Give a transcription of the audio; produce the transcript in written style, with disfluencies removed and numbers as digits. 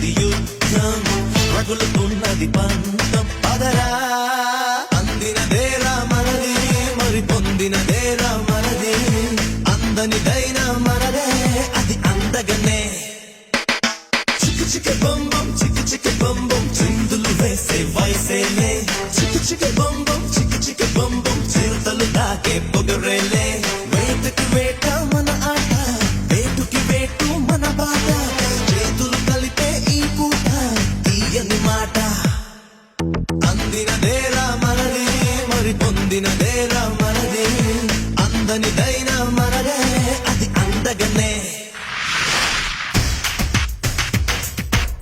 జరుగుతున్నది యుద్ధం రగులుతున్నది పంతం పదరా అందినదేరా మనది మరి పొందినదేరా మనది అందనిదైనా మనదే అది అందగనే చిక్కు చిక్కు బొంబం చిక్కు చిక్కు బొంబం చిందులు వేసే వయసేలే చిక్కు చిక్కు బొంబం చిక్కు చిక్కు బొంబం చిరుతలు తాకే పొగరేలే